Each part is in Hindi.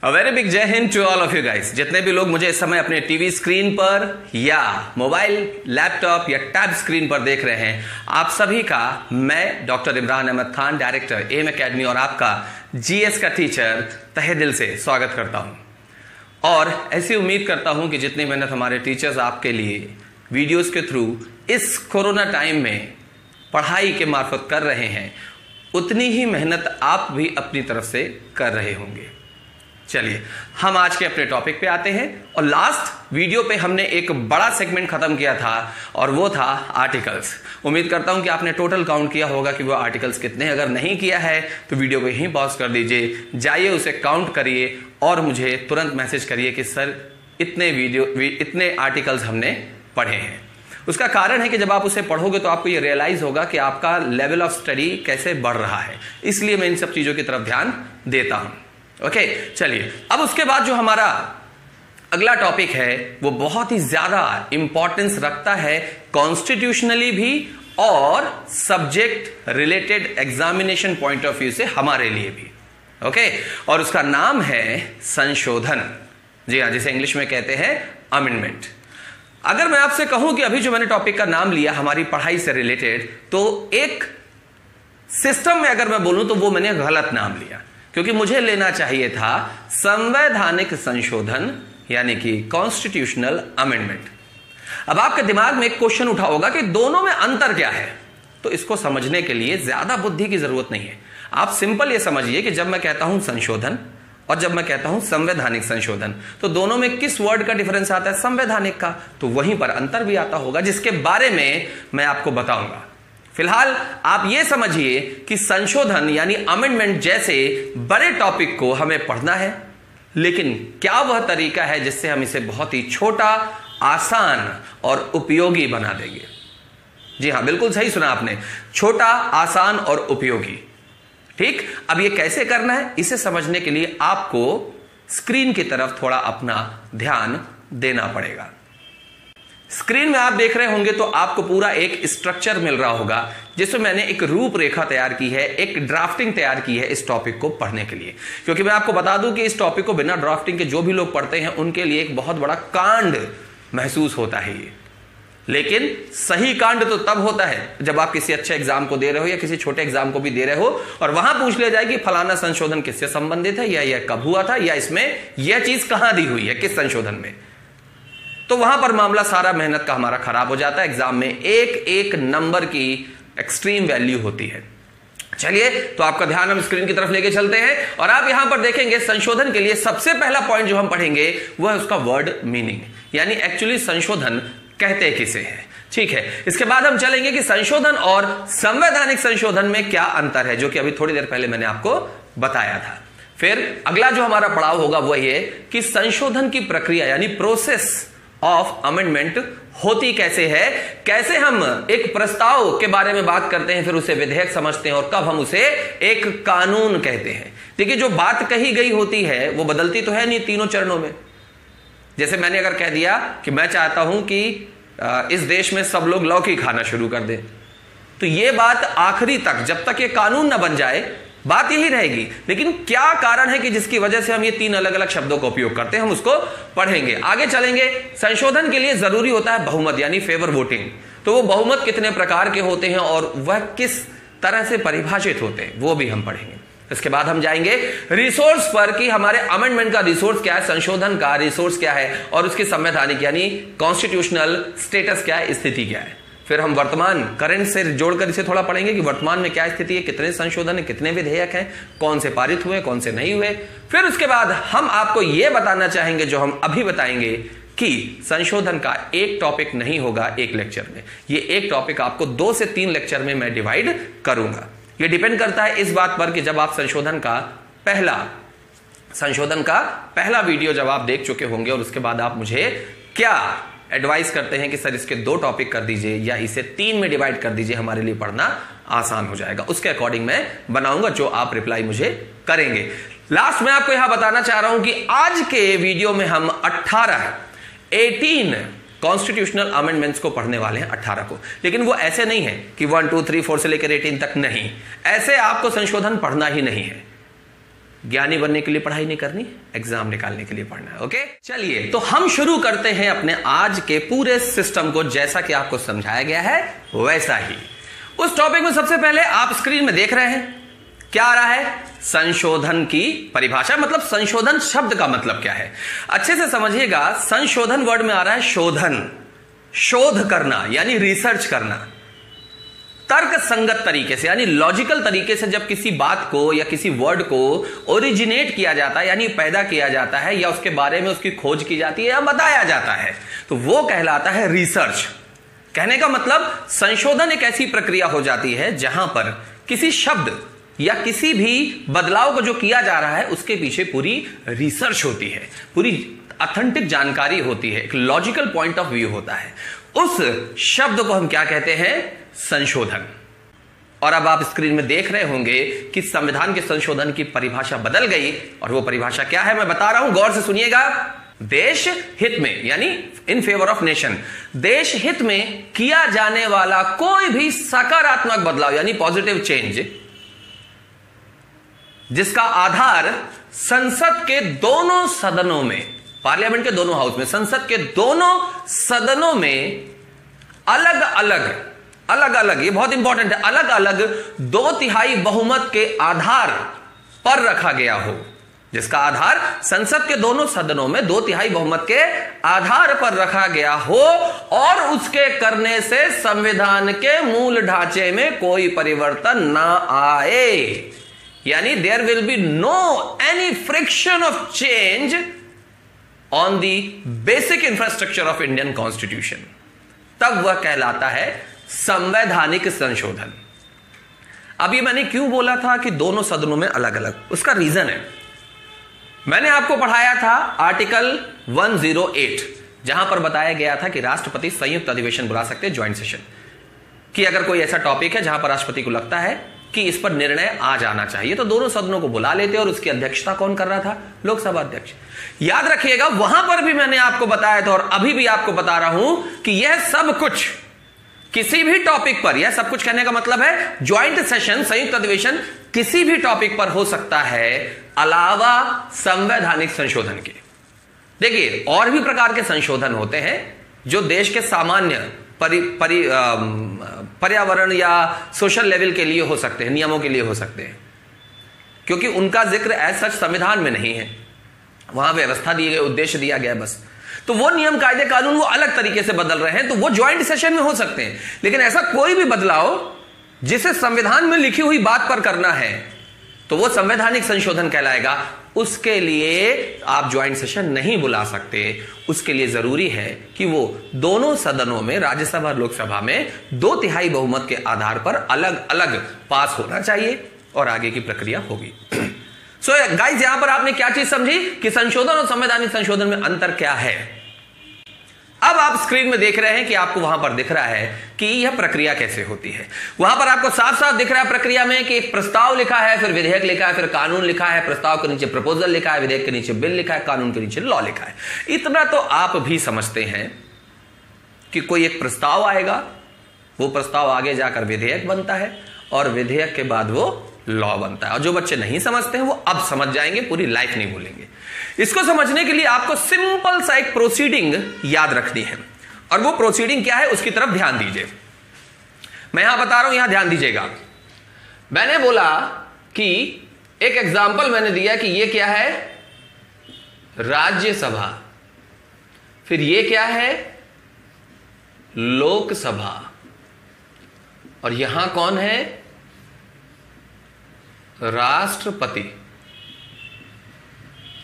A very big Jai Hind to all of you guys. जितने भी लोग मुझे इस समय अपने टीवी स्क्रीन पर या मोबाइल, लैपटॉप या टैब स्क्रीन पर देख रहे हैं, आप सभी का मैं doctor Imran Ahmed Khan, director M academy और आपका जीएस का टीचर तहे दिल से स्वागत करता हूं। और ऐसी उम्मीद करता हूं कि जितनी मेहनत हमारे टीचर्स आपके लिए वीडियोस के थ्रू इस कोरोना टाइम में पढ़ाई के मार्फत कर रहे हैं, उतनी ही मेहनत आप भी अपनी तरफ से कर रहे होंगे। चलिए हम आज के अपने टॉपिक पे आते हैं। और लास्ट वीडियो पे हमने एक बड़ा सेगमेंट खत्म किया था और वो था आर्टिकल्स। उम्मीद करता हूं कि आपने टोटल काउंट किया होगा कि वो आर्टिकल्स कितने। अगर नहीं किया है तो वीडियो को यहीं पॉज कर दीजिए, जाइए उसे काउंट करिए और मुझे तुरंत मैसेज करिए कि सर इतने आर्टिकल्स हमने पढ़े हैं। उसका कारण है कि जब आप उसे पढ़ोगे तो आपको ये रियलाइज होगा कि आपका लेवल ऑफ स्टडी कैसे बढ़ रहा है। इसलिए मैं इन सब चीजों की तरफ ध्यान देता हूं। ओके, चलिए अब उसके बाद जो हमारा अगला टॉपिक है वो बहुत ही ज्यादा इंपॉर्टेंस रखता है कॉन्स्टिट्यूशनली भी और subject related examination point of view से हमारे लिए भी। ओके, और उसका नाम है संशोधन। जी हाँ, जिसे इंग्लिश में कहते हैं अमेंडमेंट। अगर मैं आपसे कहूं कि अभी जो मैंने टॉपिक का नाम लिया हमारी पढ़ाई से रिलेटेड, तो एक सिस्टम में अगर मैं बोलूं तो वो मैंने गलत नाम लिया, क्योंकि मुझे लेना चाहिए था संवैधानिक संशोधन, यानी कि कॉन्स्टिट्यूशनल अमेंडमेंट। अब आपके दिमाग में एक क्वेश्चन उठा होगा कि दोनों में अंतर क्या है। तो इसको समझने के लिए ज्यादा बुद्धि की जरूरत नहीं है। आप सिंपल ये समझिए कि जब मैं कहता हूं संशोधन और जब मैं कहता हूं संवैधानिक संशोधन, तो दोनों में किस वर्ड का डिफरेंस आता है? संवैधानिक का। तो वहीं पर अंतर भी आता होगा, जिसके बारे में मैं आपको बताऊंगा। फिलहाल आप यह समझिए कि संशोधन यानी अमेंडमेंट जैसे बड़े टॉपिक को हमें पढ़ना है, लेकिन क्या वह तरीका है जिससे हम इसे बहुत ही छोटा, आसान और उपयोगी बना देंगे? जी हां, बिल्कुल सही सुना आपने, छोटा, आसान और उपयोगी। ठीक, अब यह कैसे करना है, इसे समझने के लिए आपको स्क्रीन की तरफ थोड़ा अपना ध्यान देना पड़ेगा। स्क्रीन में आप देख रहे होंगे तो आपको पूरा एक स्ट्रक्चर मिल रहा होगा, जिसमें मैंने एक रूपरेखा तैयार की है, एक ड्राफ्टिंग तैयार की है इस टॉपिक को पढ़ने के लिए। क्योंकि मैं आपको बता दूं कि इस टॉपिक को बिना ड्राफ्टिंग के जो भी लोग पढ़ते हैं उनके लिए एक बहुत बड़ा कांड महसूस होता है ये। लेकिन सही कांड तो तब होता है जब आप किसी अच्छे एग्जाम को दे रहे हो या किसी छोटे एग्जाम को भी दे रहे हो और वहां पूछ लिया जाए कि फलाना संशोधन किससे संबंधित है, या यह कब हुआ था, या इसमें यह चीज कहां दी हुई है, किस संशोधन में। तो वहां पर मामला सारा मेहनत का हमारा खराब हो जाता है। एग्जाम में एक एक नंबर की एक्सट्रीम वैल्यू होती है। चलिए, तो आपका ध्यान हम स्क्रीन की तरफ लेके चलते हैं और आप यहां पर देखेंगे संशोधन के लिए सबसे पहला पॉइंट जो हम पढ़ेंगे वह है उसका वर्ड मीनिंग, यानी एक्चुअली संशोधन कहते किसे हैं। ठीक है, इसके बाद हम चलेंगे कि संशोधन और संवैधानिक संशोधन में क्या अंतर है, जो कि अभी थोड़ी देर पहले मैंने आपको बताया था। फिर अगला जो हमारा पड़ाव होगा वह ये कि संशोधन की प्रक्रिया यानी प्रोसेस ऑफ अमेंडमेंट होती कैसे है, कैसे हम एक प्रस्ताव के बारे में बात करते हैं, फिर उसे विधेयक समझते हैं और कब हम उसे एक कानून कहते हैं। देखिए, जो बात कही गई होती है वो बदलती तो है नहीं तीनों चरणों में। जैसे मैंने अगर कह दिया कि मैं चाहता हूं कि इस देश में सब लोग लौकी खाना शुरू कर दें, तो यह बात आखिरी तक, जब तक यह कानून ना बन जाए, बात यही रहेगी। लेकिन क्या कारण है कि जिसकी वजह से हम ये तीन अलग अलग शब्दों का उपयोग करते हैं, हम उसको पढ़ेंगे। आगे चलेंगे। संशोधन के लिए जरूरी होता है बहुमत यानी फेवर वोटिंग। तो वो बहुमत कितने प्रकार के होते हैं और वह किस तरह से परिभाषित होते हैं वो भी हम पढ़ेंगे। इसके बाद हम जाएंगे रिसोर्स पर कि हमारे अमेंडमेंट का रिसोर्स क्या है, संशोधन का रिसोर्स क्या है और उसकी संवैधानिक यानी कॉन्स्टिट्यूशनल स्टेटस क्या है, स्थिति क्या है। फिर हम वर्तमान करंट से जोड़कर इसे थोड़ा पढ़ेंगे कि वर्तमान में क्या स्थिति है, कितने संशोधन है, कितने विधेयक हैं, कौन से पारित हुए, कौन से नहीं हुए। फिर उसके बाद हम आपको यह बताना चाहेंगे, जो हम अभी बताएंगे, कि संशोधन का एक टॉपिक नहीं होगा एक लेक्चर में। ये एक टॉपिक आपको 2 से 3 लेक्चर में मैं डिवाइड करूंगा। यह डिपेंड करता है इस बात पर कि जब आप संशोधन का पहला वीडियो जब आप देख चुके होंगे और उसके बाद आप मुझे क्या एडवाइस करते हैं कि सर इसके 2 टॉपिक कर दीजिए या इसे 3 में डिवाइड कर दीजिए, हमारे लिए पढ़ना आसान हो जाएगा। उसके अकॉर्डिंग मैं बनाऊंगा जो आप रिप्लाई मुझे करेंगे। लास्ट में आपको यहां बताना चाह रहा हूं कि आज के वीडियो में हम 18 कॉन्स्टिट्यूशनल अमेंडमेंट्स को पढ़ने वाले हैं, 18 को। लेकिन वो ऐसे नहीं है कि 1 2 3 4 से लेकर 18 तक नहीं, ऐसे आपको संशोधन पढ़ना ही नहीं है। ज्ञानी बनने के लिए पढ़ाई नहीं करनी, एग्जाम निकालने के लिए पढ़ना है। ओके, चलिए तो हम शुरू करते हैं अपने आज के पूरे सिस्टम को जैसा कि आपको समझाया गया है वैसा ही। उस टॉपिक में सबसे पहले आप स्क्रीन में देख रहे हैं क्या आ रहा है, संशोधन की परिभाषा, मतलब संशोधन शब्द का मतलब क्या है। अच्छे से समझिएगा, संशोधन वर्ड में आ रहा है शोधन, शोध करना यानी रिसर्च करना, तर्क संगत तरीके से यानी लॉजिकल तरीके से जब किसी बात को या किसी वर्ड को ओरिजिनेट किया जाता है यानी पैदा किया जाता है या उसके बारे में उसकी खोज की जाती है या बताया जाता है तो वो कहलाता है रिसर्च। कहने का मतलब संशोधन एक ऐसी प्रक्रिया हो जाती है जहां पर किसी शब्द या किसी भी बदलाव को जो किया जा रहा है उसके पीछे पूरी रिसर्च होती है, पूरी ऑथेंटिक जानकारी होती है, एक लॉजिकल पॉइंट ऑफ व्यू होता है। उस शब्द को हम क्या कहते हैं, संशोधन। और अब आप स्क्रीन में देख रहे होंगे कि संविधान के संशोधन की परिभाषा बदल गई, और वो परिभाषा क्या है मैं बता रहा हूं, गौर से सुनिएगा। देश हित में यानी इन फेवर ऑफ नेशन, देश हित में किया जाने वाला कोई भी सकारात्मक बदलाव यानी पॉजिटिव चेंज जिसका आधार संसद के दोनों सदनों में, पार्लियामेंट के दोनों हाउस में, संसद के दोनों सदनों में अलग अलग, ये बहुत इंपॉर्टेंट है, अलग अलग 2/3 बहुमत के आधार पर रखा गया हो, जिसका आधार संसद के दोनों सदनों में 2/3 बहुमत के आधार पर रखा गया हो और उसके करने से संविधान के मूल ढांचे में कोई परिवर्तन ना आए, यानी there will be no any friction of change on the basic infrastructure of Indian constitution, तब वह कहलाता है संवैधानिक संशोधन। अभी मैंने क्यों बोला था कि दोनों सदनों में अलग अलग, उसका रीजन है, मैंने आपको पढ़ाया था आर्टिकल 108 जहां पर बताया गया था कि राष्ट्रपति संयुक्त अधिवेशन बुला सकते हैं, ज्वाइंट सेशन, कि अगर कोई ऐसा टॉपिक है जहां पर राष्ट्रपति को लगता है कि इस पर निर्णय आ जाना चाहिए तो दोनों सदनों को बुला लेते, और उसकी अध्यक्षता कौन कर रहा था, लोकसभा अध्यक्ष। याद रखिएगा वहां पर भी मैंने आपको बताया था और अभी भी आपको बता रहा हूं कि यह सब कुछ किसी भी टॉपिक पर, यह सब कुछ कहने का मतलब है ज्वाइंट सेशन, संयुक्त अधिवेशन किसी भी टॉपिक पर हो सकता है अलावा संवैधानिक संशोधन के। देखिए और भी प्रकार के संशोधन होते हैं जो देश के सामान्य पर्यावरण या सोशल लेवल के लिए हो सकते हैं, नियमों के लिए हो सकते हैं, क्योंकि उनका जिक्र एज सच संविधान में नहीं है, वहां व्यवस्था दी गई, उद्देश्य दिया गया बस। तो वो नियम कायदे कानून वो अलग तरीके से बदल रहे हैं तो वो ज्वाइंट सेशन में हो सकते हैं, लेकिन ऐसा कोई भी बदलाव जिसे संविधान में लिखी हुई बात पर करना है तो वो संवैधानिक संशोधन कहलाएगा। उसके लिए आप ज्वाइंट सेशन नहीं बुला सकते, उसके लिए जरूरी है कि वो दोनों सदनों में, राज्यसभा और लोकसभा में 2/3 बहुमत के आधार पर अलग अलग पास होना चाहिए और आगे की प्रक्रिया होगी। सो गाइस यहां पर आपने क्या चीज समझी कि संशोधन और संवैधानिक संशोधन में अंतर क्या है। अब आप स्क्रीन में देख रहे हैं कि आपको वहां पर दिख रहा है कि यह प्रक्रिया कैसे होती है। वहां पर आपको साफ साफ दिख रहा है प्रक्रिया में कि एक प्रस्ताव लिखा है, फिर विधेयक लिखा है, फिर कानून लिखा है, प्रस्ताव के नीचे प्रपोजल लिखा है, विधेयक के नीचे बिल लिखा है, कानून के नीचे लॉ लिखा है। इतना तो आप भी समझते हैं कि कोई एक प्रस्ताव आएगा, वो प्रस्ताव आगे जाकर विधेयक बनता है और विधेयक के बाद वो लॉ बनता है। और जो बच्चे नहीं समझते हैं वो अब समझ जाएंगे, पूरी लाइफ नहीं भूलेंगे। इसको समझने के लिए आपको सिंपल सा एक प्रोसीडिंग याद रखनी है, और वो प्रोसीडिंग क्या है उसकी तरफ ध्यान दीजिए। मैं यहां बता रहा हूं, यहां ध्यान दीजिएगा। मैंने बोला कि एक एग्जाम्पल मैंने दिया कि ये क्या है, राज्यसभा, फिर ये क्या है, लोकसभा, और यहां कौन है, राष्ट्रपति।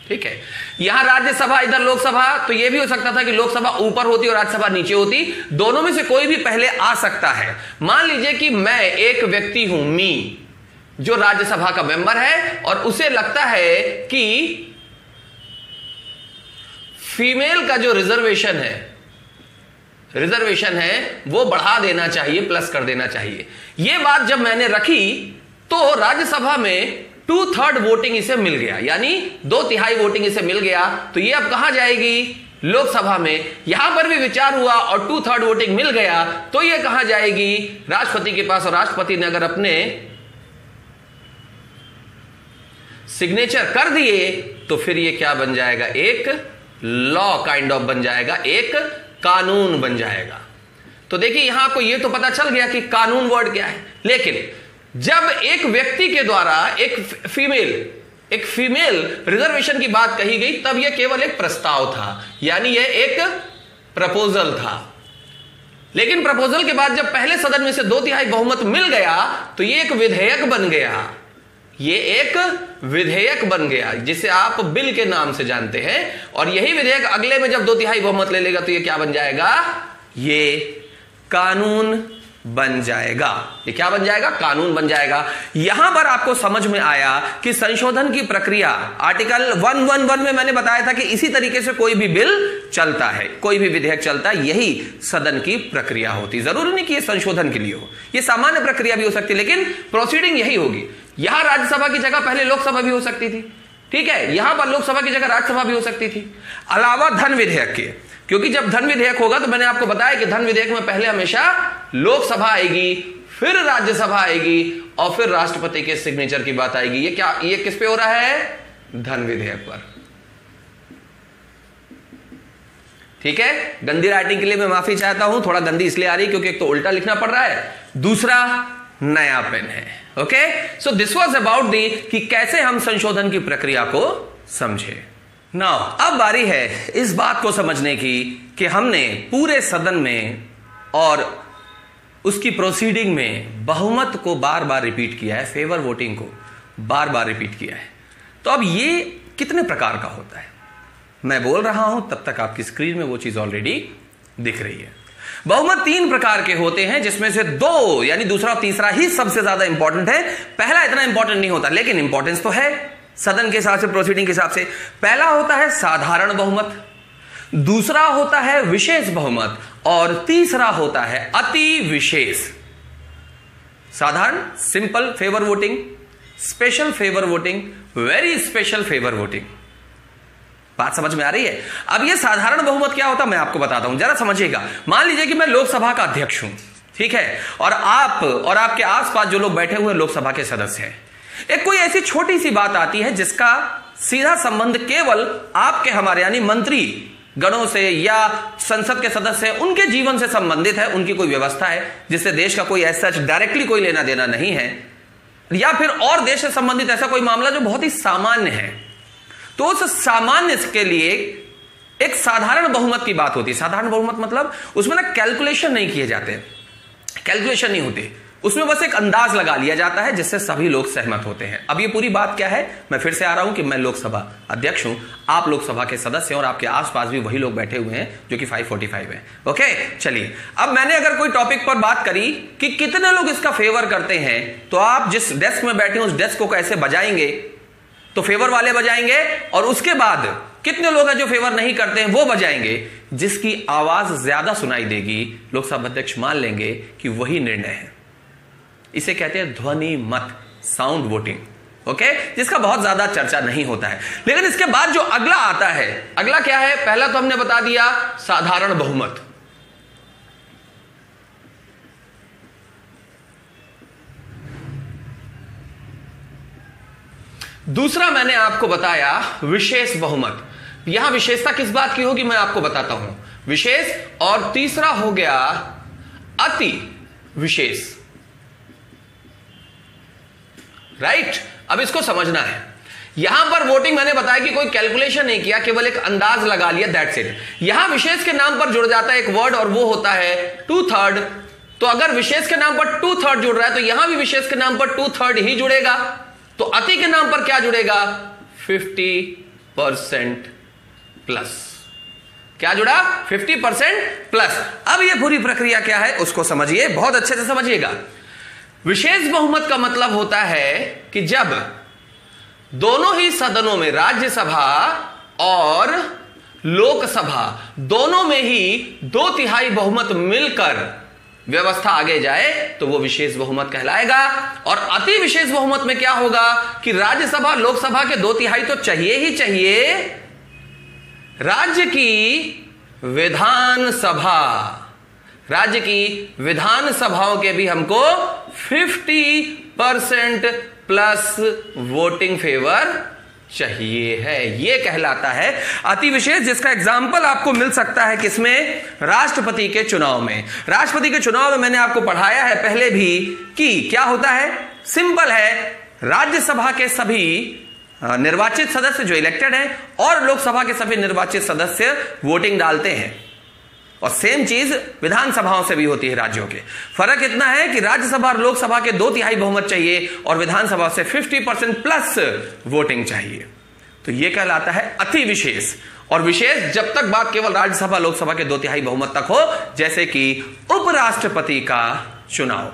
ठीक है, यहां राज्यसभा, इधर लोकसभा, तो यह भी हो सकता था कि लोकसभा ऊपर होती और राज्यसभा नीचे होती, दोनों में से कोई भी पहले आ सकता है। मान लीजिए कि मैं एक व्यक्ति हूं, मी, जो राज्यसभा का मेंबर है और उसे लगता है कि फीमेल का जो रिजर्वेशन है वो बढ़ा देना चाहिए, प्लस कर देना चाहिए। यह बात जब मैंने रखी तो राज्यसभा में 2/3 वोटिंग इसे मिल गया, यानी 2/3 वोटिंग इसे मिल गया, तो ये अब कहां जाएगी, लोकसभा में। यहां पर भी विचार हुआ और 2/3 वोटिंग मिल गया, तो ये कहां जाएगी, राष्ट्रपति के पास, और राष्ट्रपति ने अगर अपने सिग्नेचर कर दिए तो फिर ये क्या बन जाएगा, एक लॉ काइंड ऑफ बन जाएगा, एक कानून बन जाएगा। तो देखिए यहां आपको ये तो पता चल गया कि कानून वर्ड क्या है, लेकिन जब एक व्यक्ति के द्वारा एक फीमेल रिजर्वेशन की बात कही गई तब यह केवल एक प्रस्ताव था, यानी यह एक प्रपोजल था। लेकिन प्रपोजल के बाद जब पहले सदन में से 2/3 बहुमत मिल गया तो यह एक विधेयक बन गया, ये एक विधेयक बन गया जिसे आप बिल के नाम से जानते हैं। और यही विधेयक अगले में जब 2/3 बहुमत ले लेगा तो ये क्या बन जाएगा, ये कानून बन जाएगा। ये क्या बन जाएगा, कानून बन जाएगा। यहां पर आपको समझ में आया कि संशोधन की प्रक्रिया आर्टिकल 111 में मैंने बताया था कि इसी तरीके से कोई भी बिल चलता है, कोई भी विधेयक चलता है, यही सदन की प्रक्रिया होती। जरूरी नहीं कि ये संशोधन के लिए हो, ये सामान्य प्रक्रिया भी हो सकती है, लेकिन प्रोसीडिंग यही होगी। यहां राज्यसभा की जगह पहले लोकसभा भी हो सकती थी, ठीक है, यहां पर लोकसभा की जगह राज्यसभा भी हो सकती थी। अलावा धन विधेयक के, क्योंकि जब धन विधेयक होगा तो मैंने आपको बताया कि धन विधेयक में पहले हमेशा लोकसभा आएगी, फिर राज्यसभा आएगी और फिर राष्ट्रपति के सिग्नेचर की बात आएगी। ये किस पे हो रहा है, धन विधेयक पर। ठीक है, गंदी राइटिंग के लिए मैं माफी चाहता हूं, थोड़ा गंदी इसलिए आ रही क्योंकि एक तो उल्टा लिखना पड़ रहा है, दूसरा नया पेन है। Okay, so this was about the कि कैसे हम संशोधन की प्रक्रिया को समझे। नाउ अब बारी है इस बात को समझने की कि हमने पूरे सदन में और उसकी प्रोसीडिंग में बहुमत को बार बार रिपीट किया है, फेवर वोटिंग को बार बार रिपीट किया है। तो अब ये कितने प्रकार का होता है मैं बोल रहा हूं, तब तक आपकी स्क्रीन में वो चीज ऑलरेडी दिख रही है। बहुमत 3 प्रकार के होते हैं, जिसमें से 2 यानी दूसरा और तीसरा ही सबसे ज्यादा इंपॉर्टेंट है। पहला इतना इंपॉर्टेंट नहीं होता, लेकिन इंपॉर्टेंस तो है सदन के हिसाब से, प्रोसीडिंग के हिसाब से। पहला होता है साधारण बहुमत, दूसरा होता है विशेष बहुमत और तीसरा होता है अति विशेष। साधारण simple favour voting, special favour voting, very special favour voting. बात समझ में आ रही है? अब ये साधारण बहुमत क्या होता है मैं आपको बताता हूं, जरा समझिएगा। मान लीजिए कि मैं लोकसभा का अध्यक्ष हूं, ठीक है, और आप और आपके आसपास जो लोग बैठे हुए लोकसभा के सदस्य हैं। एक कोई ऐसी छोटी सी बात आती है जिसका सीधा संबंध केवल आपके हमारे यानी मंत्री गणों से या संसद के सदस्य हैं, उनके जीवन से संबंधित है, उनकी कोई व्यवस्था है जिससे देश का कोई ऐसा डायरेक्टली कोई लेना देना नहीं है, या फिर और देश से संबंधित ऐसा कोई मामला जो बहुत ही सामान्य है। तो उस सामान्य के लिए एक साधारण बहुमत की बात होती है। साधारण बहुमत मतलब उसमें ना कैलकुलेशन नहीं किए जाते, कैलकुलेशन नहीं होती, उसमें बस एक अंदाज लगा लिया जाता है जिससे सभी लोग सहमत होते हैं। अब ये पूरी बात क्या है, मैं फिर से आ रहा हूं कि मैं लोकसभा अध्यक्ष हूं, आप लोकसभा के सदस्य हैं और आपके आसपास भी वही लोग बैठे हुए हैं जो कि 545 है। ओके, चलिए अब मैंने अगर कोई टॉपिक पर बात करी कि कितने लोग इसका फेवर करते हैं, तो आप जिस डेस्क में बैठे हैं उस डेस्क को कैसे बजाएंगे, तो फेवर वाले बजाएंगे और उसके बाद कितने लोग हैं जो फेवर नहीं करते हैं वो बजाएंगे। जिसकी आवाज ज्यादा सुनाई देगी लोकसभा अध्यक्ष मान लेंगे कि वही निर्णय है। इसे कहते हैं ध्वनि मत, साउंड वोटिंग। ओके, जिसका बहुत ज्यादा चर्चा नहीं होता है। लेकिन इसके बाद जो अगला आता है, अगला क्या है, पहला तो हमने बता दिया साधारण बहुमत, दूसरा मैंने आपको बताया विशेष बहुमत। यहां विशेषता किस बात की होगी मैं आपको बताता हूं, विशेष, और तीसरा हो गया अति विशेष। राइट, अब इसको समझना है। यहां पर वोटिंग मैंने बताया कि कोई कैलकुलेशन नहीं किया, केवल एक अंदाज लगा लिया, दैट्स इट। यहां विशेष के नाम पर जुड़ जाता है एक वर्ड और वो होता है 2/3। तो अगर विशेष के नाम पर 2/3 जुड़ रहा है तो यहां भी विशेष के नाम पर 2/3 ही जुड़ेगा। तो अति के नाम पर क्या जुड़ेगा, 50% प्लस। क्या जुड़ा, 50% प्लस। अब ये पूरी प्रक्रिया क्या है उसको समझिए, बहुत अच्छे से समझिएगा। विशेष बहुमत का मतलब होता है कि जब दोनों ही सदनों में, राज्यसभा और लोकसभा दोनों में ही 2/3 बहुमत मिलकर व्यवस्था आगे जाए तो वो विशेष बहुमत कहलाएगा। और अति विशेष बहुमत में क्या होगा कि राज्यसभा लोकसभा के 2/3 तो चाहिए ही चाहिए, राज्य की विधानसभा, राज्य की विधानसभाओं के भी हमको 50% प्लस वोटिंग फेवर चाहिए है। यह कहलाता है अति विशेष, जिसका एग्जाम्पल आपको मिल सकता है किसमें? राष्ट्रपति के चुनाव में। राष्ट्रपति के चुनाव में मैंने आपको पढ़ाया है पहले भी कि क्या होता है, सिंपल है, राज्यसभा के सभी निर्वाचित सदस्य जो इलेक्टेड हैं और लोकसभा के सभी निर्वाचित सदस्य वोटिंग डालते हैं, और सेम चीज विधानसभाओं से भी होती है राज्यों के। फर्क इतना है कि राज्यसभा और लोकसभा के 2/3 बहुमत चाहिए और विधानसभा से 50% प्लस वोटिंग चाहिए। तो यह कहलाता है अति विशेष, और विशेष जब तक बात केवल राज्यसभा लोकसभा के 2/3 बहुमत तक हो, जैसे कि उपराष्ट्रपति का चुनाव।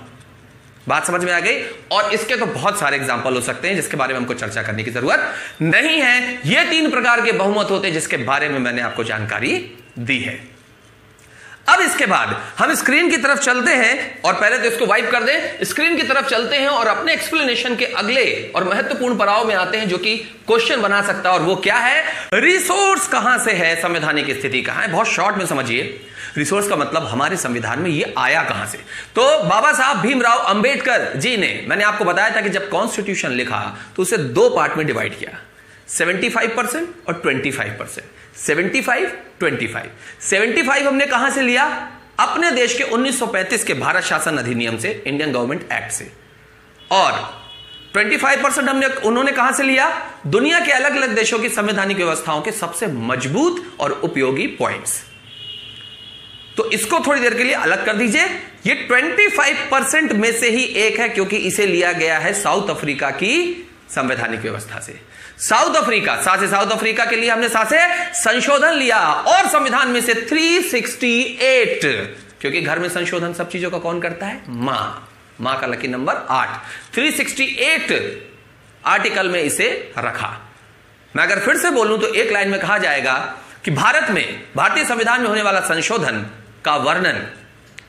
बात समझ में आ गई? और इसके तो बहुत सारे एग्जाम्पल हो सकते हैं जिसके बारे में हमको चर्चा करने की जरूरत नहीं है। ये 3 प्रकार के बहुमत होते हैं जिसके बारे में मैंने आपको जानकारी दी है। अब इसके बाद हम स्क्रीन की तरफ चलते हैं, और पहले तो इसको वाइप कर दें, स्क्रीन की तरफ चलते हैं और अपने एक्सप्लेनेशन के अगले और महत्वपूर्ण पड़ाव में आते हैं जो कि क्वेश्चन बना सकता है, और वो क्या है? रिसोर्स कहां से है, संवैधानिक स्थिति कहां है। बहुत शॉर्ट में समझिए, रिसोर्स का मतलब हमारे संविधान में ये आया कहां से। तो बाबा साहब भीमराव अंबेडकर जी ने, मैंने आपको बताया था कि जब कॉन्स्टिट्यूशन लिखा तो उसे 2 पार्ट में डिवाइड किया, 75% और 25%। 75 हमने कहां से लिया? अपने देश के 1935 के भारत शासन अधिनियम से, इंडियन गवर्नमेंट एक्ट से। और 25% उन्होंने कहां से लिया? दुनिया के अलग अलग देशों की संवैधानिक व्यवस्थाओं के सबसे मजबूत और उपयोगी पॉइंट्स। तो इसको थोड़ी देर के लिए अलग कर दीजिए। ये 25% में से ही एक है, क्योंकि इसे लिया गया है साउथ अफ्रीका की संवैधानिक व्यवस्था से। साउथ अफ्रीका के लिए हमने संशोधन लिया, और संविधान में से 368, क्योंकि घर में संशोधन सब चीजों का कौन करता है? मां का लकी नंबर 8। 368 आर्टिकल में इसे रखा। मैं अगर फिर से बोलूं तो एक लाइन में कहा जाएगा कि भारत में, भारतीय संविधान में होने वाला संशोधन का वर्णन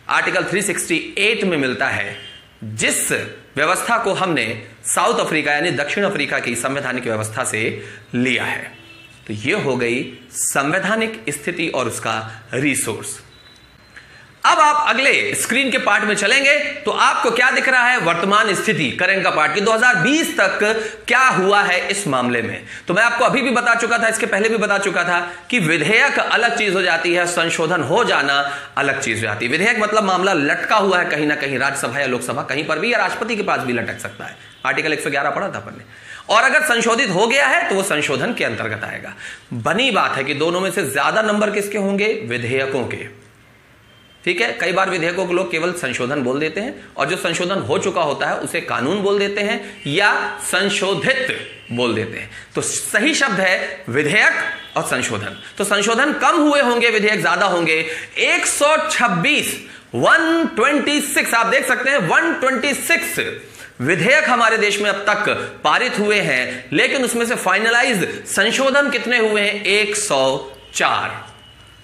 आर्टिकल 368 में मिलता है, जिस व्यवस्था को हमने साउथ अफ्रीका यानी दक्षिण अफ्रीका की संवैधानिक व्यवस्था से लिया है। तो यह हो गई संवैधानिक स्थिति और उसका रिसोर्स। अब आप अगले स्क्रीन के पार्ट में चलेंगे तो आपको क्या दिख रहा है? वर्तमान स्थिति, करेंट का पार्ट, कि 2020 तक क्या हुआ है इस मामले में। तो मैं आपको अभी भी बता चुका था, इसके पहले भी बता चुका था कि विधेयक अलग चीज हो जाती है, संशोधन हो जाना अलग चीज हो जाती है। विधेयक मतलब मामला लटका हुआ है कहीं ना कहीं, राज्यसभा या लोकसभा कहीं पर भी, या राष्ट्रपति के पास भी लटक सकता है। आर्टिकल 111 पढ़ा था अपन ने। और अगर संशोधित हो गया है तो वो संशोधन के अंतर्गत आएगा। बनी बात है कि दोनों में से ज्यादा नंबर किसके होंगे? विधेयकों के। ठीक है, कई बार विधेयकों को लोग केवल संशोधन बोल देते हैं, और जो संशोधन हो चुका होता है उसे कानून बोल देते हैं या संशोधित बोल देते हैं। तो सही शब्द है विधेयक और संशोधन। तो संशोधन कम हुए होंगे, विधेयक ज्यादा होंगे। 126 आप देख सकते हैं, 126 विधेयक हमारे देश में अब तक पारित हुए हैं, लेकिन उसमें से फाइनलाइज संशोधन कितने हुए हैं? 104।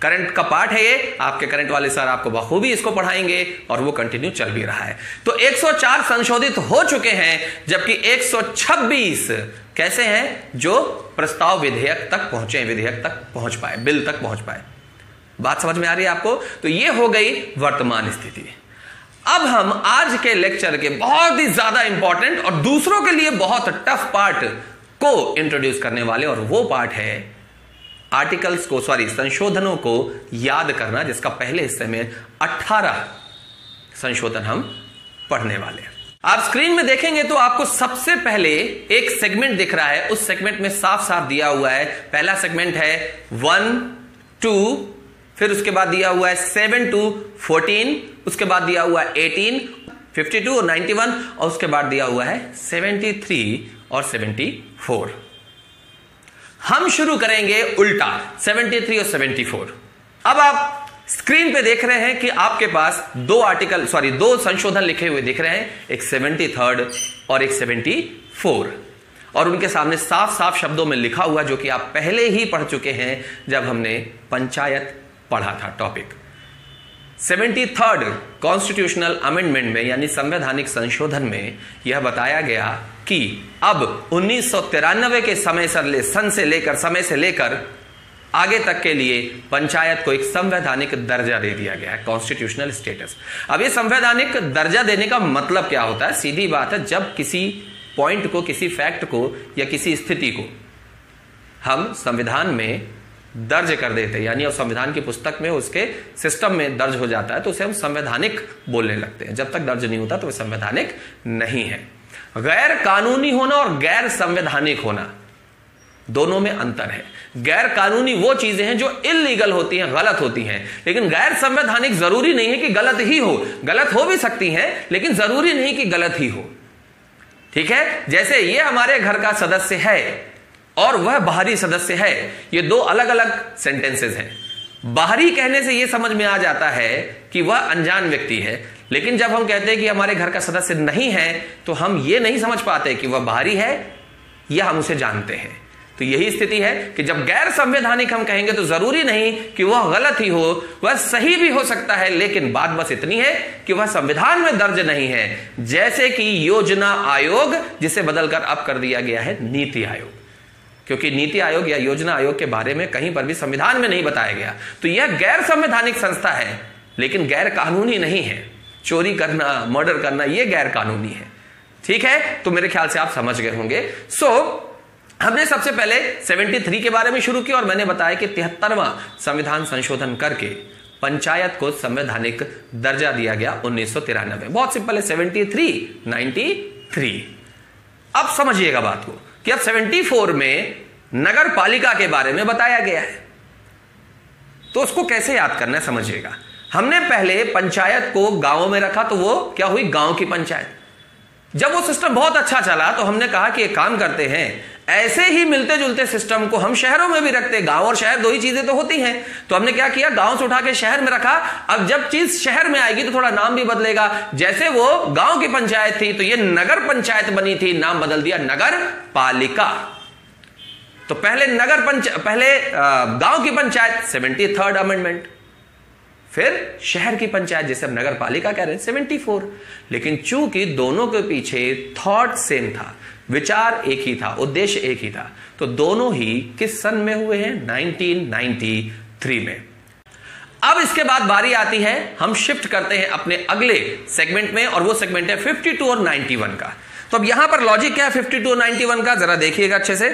करंट का पार्ट है ये, आपके करंट वाले सर आपको बखूबी इसको पढ़ाएंगे, और वो कंटिन्यू चल भी रहा है। तो 104 संशोधित हो चुके हैं, जबकि 126 कैसे हैं? जो प्रस्ताव विधेयक तक पहुंचे, विधेयक तक पहुंच पाए, बिल तक पहुंच पाए। बात समझ में आ रही है आपको? तो ये हो गई वर्तमान स्थिति। अब हम आज के लेक्चर के बहुत ही ज्यादा इंपॉर्टेंट और दूसरों के लिए बहुत टफ पार्ट को इंट्रोड्यूस करने वाले, और वो पार्ट है आर्टिकल्स को, संशोधनों को याद करना, जिसका पहले हिस्से में 18 संशोधन हम पढ़ने वाले हैं। आप स्क्रीन में देखेंगे तो आपको सबसे पहले एक सेगमेंट दिख रहा है। उस सेगमेंट में साफ साफ दिया हुआ है, पहला सेगमेंट है 1 2, फिर उसके बाद दिया हुआ है 7 to 14, उसके बाद दिया हुआ है 18, 52 और 91, और उसके बाद दिया हुआ है 73 और 74। हम शुरू करेंगे उल्टा, 73 और 74। अब आप स्क्रीन पे देख रहे हैं कि आपके पास दो संशोधन लिखे हुए दिख रहे हैं, एक 73 और एक 74, और उनके सामने साफ साफ शब्दों में लिखा हुआ, जो कि आप पहले ही पढ़ चुके हैं जब हमने पंचायत पढ़ा था टॉपिक। 73 कॉन्स्टिट्यूशनल अमेंडमेंट में यानी संवैधानिक संशोधन में यह बताया गया कि अब 1993 के समय से लेकर आगे तक के लिए पंचायत को एक संवैधानिक दर्जा दे दिया गया है, कॉन्स्टिट्यूशनल स्टेटस। अब ये संवैधानिक दर्जा देने का मतलब क्या होता है? सीधी बात है, जब किसी पॉइंट को, किसी फैक्ट को या किसी स्थिति को हम संविधान में दर्ज कर देते हैं, यानी अब संविधान की पुस्तक में, उसके सिस्टम में दर्ज हो जाता है, तो उसे हम संवैधानिक बोलने लगते हैं। जब तक दर्ज नहीं होता तो वह संवैधानिक नहीं है। गैर कानूनी होना और गैर संवैधानिक होना, दोनों में अंतर है। गैर कानूनी वो चीजें हैं जो इल्लीगल होती हैं, गलत होती हैं, लेकिन गैर संवैधानिक जरूरी नहीं है कि गलत ही हो, गलत हो भी सकती हैं, लेकिन जरूरी नहीं कि गलत ही हो। ठीक है, जैसे ये हमारे घर का सदस्य है और वह बाहरी सदस्य है, ये दो अलग अलग सेंटेंसेस हैं। बाहरी कहने से यह समझ में आ जाता है कि वह अनजान व्यक्ति है, लेकिन जब हम कहते हैं कि हमारे घर का सदस्य नहीं है तो हम ये नहीं समझ पाते कि वह बाहरी है या हम उसे जानते हैं। तो यही स्थिति है कि जब गैर संवैधानिक हम कहेंगे तो जरूरी नहीं कि वह गलत ही हो, वह सही भी हो सकता है, लेकिन बात बस इतनी है कि वह संविधान में दर्ज नहीं है। जैसे कि योजना आयोग, जिसे बदलकर अब कर दिया गया है नीति आयोग, क्योंकि नीति आयोग या योजना आयोग के बारे में कहीं पर भी संविधान में नहीं बताया गया। तो यह गैर संवैधानिक संस्था है, लेकिन गैर कानूनी नहीं है। चोरी करना, मर्डर करना, यह गैर कानूनी है। ठीक है, तो मेरे ख्याल से आप समझ गए होंगे। हमने सबसे पहले 73 के बारे में शुरू किया और मैंने बताया कि 73वां संविधान संशोधन करके पंचायत को संवैधानिक दर्जा दिया गया 1993। बहुत सिंपल है, 73, 93। अब समझिएगा बात को कि अब 74 में नगर पालिका के बारे में बताया गया है, तो उसको कैसे याद करना है समझिएगा। हमने पहले पंचायत को गांव में रखा, तो वो क्या हुई, गांव की पंचायत। जब वो सिस्टम बहुत अच्छा चला तो हमने कहा कि एक काम करते हैं, ऐसे ही मिलते जुलते सिस्टम को हम शहरों में भी रखते। गांव और शहर दो ही चीजें तो होती हैं, तो हमने क्या किया, गांव से उठा के शहर में रखा। अब जब चीज शहर में आएगी तो थोड़ा नाम भी बदलेगा। जैसे वो गांव की पंचायत थी तो ये नगर पंचायत बनी थी, नाम बदल दिया नगर पालिका। तो पहले गांव की पंचायत 73rd अमेंडमेंट, फिर शहर की पंचायत जिसे अब नगर पालिका कह रहे हैं 74। लेकिन चूंकि दोनों के पीछे थॉट सेम था, विचार एक ही था, उद्देश्य एक ही था, तो दोनों ही किस सन में हुए हैं, 1993 में। अब इसके बाद बारी आती है, हम शिफ्ट करते हैं अपने अगले सेगमेंट में, और वो सेगमेंट है 52 और 91 का। तो अब यहां पर लॉजिक क्या है 52 और 91 का, जरा देखिएगा अच्छे से।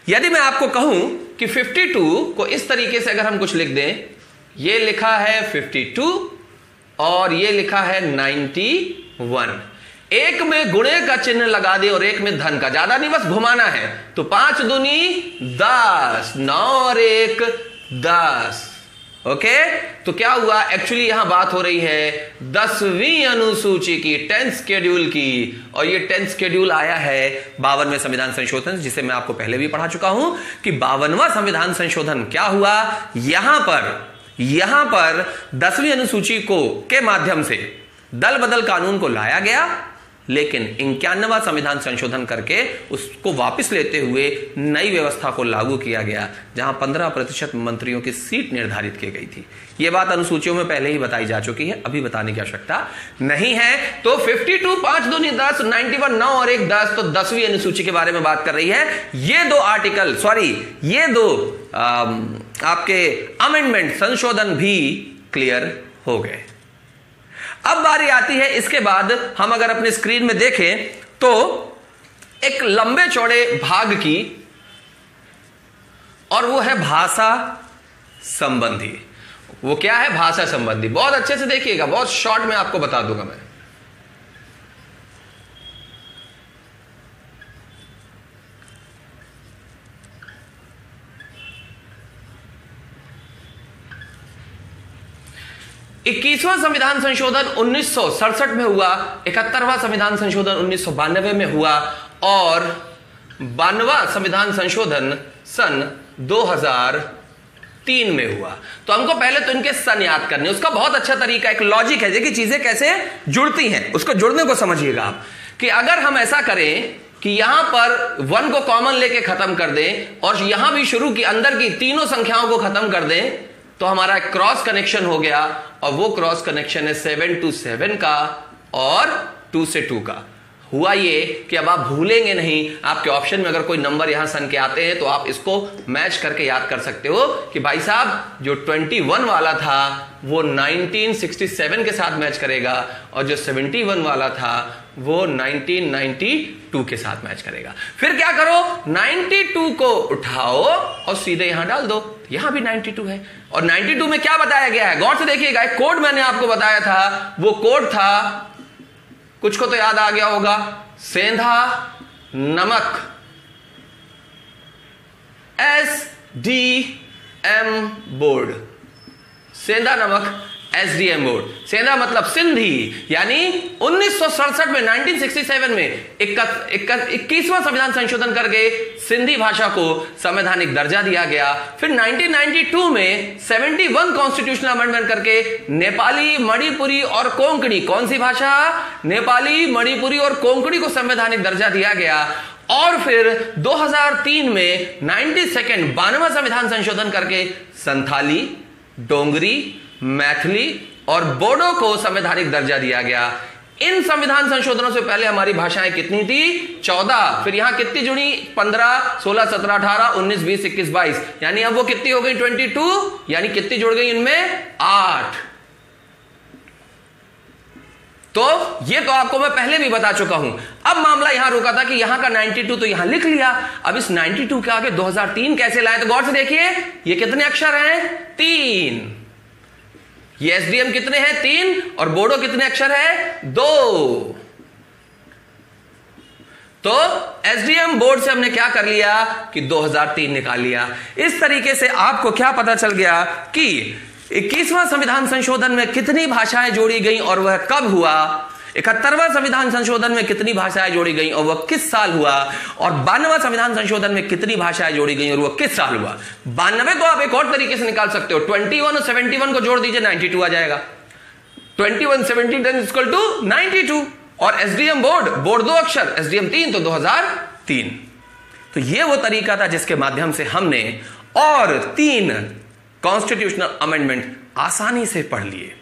यदि मैं आपको कहूं कि 52 को इस तरीके से अगर हम कुछ लिख दें, ये लिखा है 52 और ये लिखा है 91, एक में गुणे का चिन्ह लगा दे और एक में धन का, ज्यादा नहीं, बस घुमाना है। तो 5 दूनी 10, 9 और 1 10। ओके, तो क्या हुआ, एक्चुअली यहां बात हो रही है 10वीं अनुसूची की, 10th शेड्यूल की, और ये 10th शेड्यूल आया है 52वें संविधान संशोधन, जिसे मैं आपको पहले भी पढ़ा चुका हूं कि 52वां संविधान संशोधन क्या हुआ, यहां पर 10वीं अनुसूची के माध्यम से दल बदल कानून को लाया गया, लेकिन 91वां संविधान संशोधन करके उसको वापस लेते हुए नई व्यवस्था को लागू किया गया, जहां 15% मंत्रियों की सीट निर्धारित की गई थी। यह बात अनुसूचियों में पहले ही बताई जा चुकी है, अभी बताने की आवश्यकता नहीं है। तो 52, 5 दूनी 10, 91, 9 और 1 10, तो 10वीं अनुसूची के बारे में बात कर रही है। ये दो आपके अमेंडमेंट, संशोधन भी क्लियर हो गए। अब बारी आती है, इसके बाद हम अगर अपने स्क्रीन में देखें तो एक लंबे चौड़े भाग की, और वो है भाषा संबंधी। वो क्या है, भाषा संबंधी। बहुत अच्छे से देखिएगा, बहुत शॉर्ट में आपको बता दूंगा मैं। 21वां संविधान संशोधन 1967 में हुआ, 71वां संविधान संशोधन 1992 में हुआ, और 92वां संविधान संशोधन सन 2003 में हुआ। तो हमको पहले तो इनके सन याद करने, उसका बहुत अच्छा तरीका, एक लॉजिक है कि चीजें कैसे जुड़ती हैं, उसको जुड़ने को समझिएगा आप। कि अगर हम ऐसा करें कि यहां पर 1 को कॉमन लेके खत्म कर दें और यहां भी शुरू की अंदर की तीनों संख्याओं को खत्म कर दें, तो हमारा क्रॉस कनेक्शन हो गया, और वो क्रॉस कनेक्शन है 7 to 7 का और 2 से 2 का। हुआ ये कि अब आप भूलेंगे नहीं, आपके ऑप्शन में अगर कोई नंबर यहां सन के आते हैं तो आप इसको मैच करके याद कर सकते हो कि भाई साहब जो 21 वाला था वो 1967 के साथ मैच करेगा, और जो 71 वाला था वो 1992 के साथ मैच करेगा। फिर क्या करो, 92 को उठाओ और सीधे यहां डाल दो, यहां भी 92 है। और 92 में क्या बताया गया है, गौर से देखिएगा, एक कोड मैंने आपको बताया था, वो कोड था, कुछ को तो याद आ गया होगा, सेंधा नमक SDM बोर्ड, सेंधा नमक SDM बोर्ड। सेंधा मतलब सिंधी, यानी 1967 में 1967 में 21वां संविधान संशोधन करके सिंधी भाषा को संवैधानिक दर्जा दिया गया। फिर 1992 में 71 कॉन्स्टिट्यूशनल अमेंडमेंट करके नेपाली, मणिपुरी और कोंकणी, कौन सी भाषा, नेपाली, मणिपुरी और कोंकणी को संवैधानिक दर्जा दिया गया। और फिर 2003 में 92वां संविधान संशोधन करके संथाली, डोंगरी, मैथिली और बोडो को संवैधानिक दर्जा दिया गया। इन संविधान संशोधनों से पहले हमारी भाषाएं कितनी थी, 14। फिर यहां कितनी जुड़ी, 15, 16, 17, 18, 19, 20, 21, 22, यानी अब वो कितनी हो गई, 22, यानी कितनी जुड़ गई इनमें, 8। तो ये तो आपको मैं पहले भी बता चुका हूं। अब मामला यहां रुका था कि यहां का 92 तो यहां लिख लिया, अब इस 92 के आगे 2003 कैसे लाए, तो गौर से देखिए ये कितने अक्षर हैं, 3। ये SDM कितने हैं, 3, और बोडो कितने अक्षर है, 2। तो SDM बोर्ड से हमने क्या कर लिया कि 2003 निकाल लिया। इस तरीके से आपको क्या पता चल गया कि 21वां संविधान संशोधन में कितनी भाषाएं जोड़ी गई और वह कब हुआ, 71वां संविधान संशोधन में कितनी भाषाएं जोड़ी गई और वह किस साल हुआ, और 92वां संविधान संशोधन में कितनी भाषाएं जोड़ी गई और वह किस साल हुआ। 92 को आप एक और तरीके से निकाल सकते हो, 21 और 71 को जोड़ दीजिए, 92 आ जाएगा। 21 71 इक्वल टू 92। और SDM बोर्ड 2 अक्षर, SDM 3, तो 2003। तो यह वो तरीका था जिसके माध्यम से हमने और 3 कॉन्स्टिट्यूशनल अमेंडमेंट आसानी से पढ़ लिए।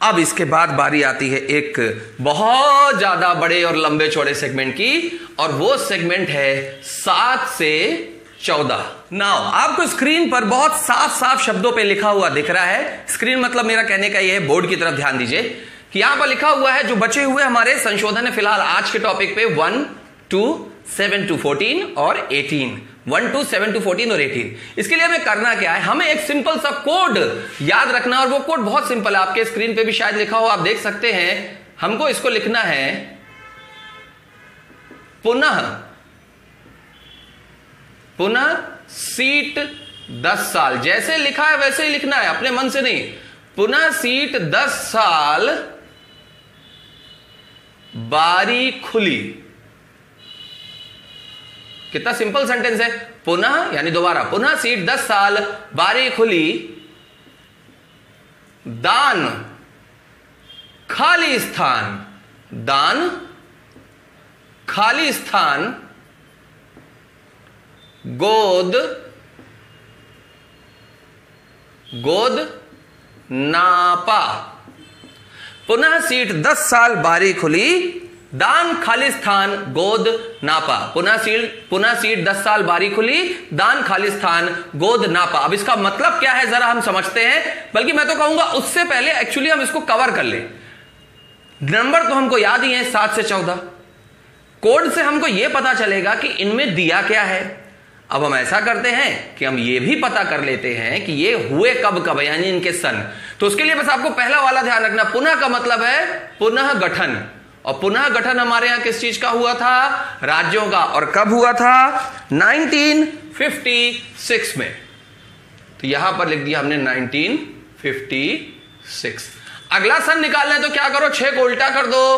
अब इसके बाद बारी आती है एक बहुत ज्यादा बड़े और लंबे चौड़े सेगमेंट की, और वो सेगमेंट है 7 से 14। नाउ आपको स्क्रीन पर बहुत साफ साफ शब्दों पे लिखा हुआ दिख रहा है, स्क्रीन मतलब मेरा कहने का ये है, बोर्ड की तरफ ध्यान दीजिए कि यहां पर लिखा हुआ है जो बचे हुए हमारे संशोधन है फिलहाल आज के टॉपिक पे 1 to 7 to 14 और 18, 1 to 7 to 14 और 18। इसके लिए हमें करना क्या है, हमें एक सिंपल सा कोड याद रखना, और वो कोड बहुत सिंपल है, आपके स्क्रीन पे भी शायद लिखा हो, आप देख सकते हैं। हमको इसको लिखना है पुनः सीट 10 साल, जैसे लिखा है वैसे ही लिखना है, अपने मन से नहीं। पुनः सीट 10 साल बारी खुली। कितना सिंपल सेंटेंस है, पुनः यानी दोबारा, पुनः सीट 10 साल बारी खुली, दान खाली स्थान, दान खाली स्थान, गोद नापा। पुनः सीट 10 साल बारी खुली, दान खाली स्थान, गोद नापा। पुनः सीट 10 साल बारी खुली, दान खाली स्थान, गोद नापा। अब इसका मतलब क्या है जरा हम समझते हैं, बल्कि मैं तो कहूंगा उससे पहले एक्चुअली हम इसको कवर कर ले। नंबर तो हमको याद ही है 7 से 14, कोड से हमको यह पता चलेगा कि इनमें दिया क्या है। अब हम ऐसा करते हैं कि हम ये भी पता कर लेते हैं कि ये हुए कब यानी इनके सन। तो उसके लिए बस आपको पहला वाला ध्यान रखना, पुनः का मतलब है पुनः गठन, और पुनः गठन हमारे यहां किस चीज का हुआ था, राज्यों का, और कब हुआ था, 1956 में। तो यहां पर लिख दिया हमने 1956। अगला सन निकालना है तो क्या करो, 6 को उल्टा कर दो,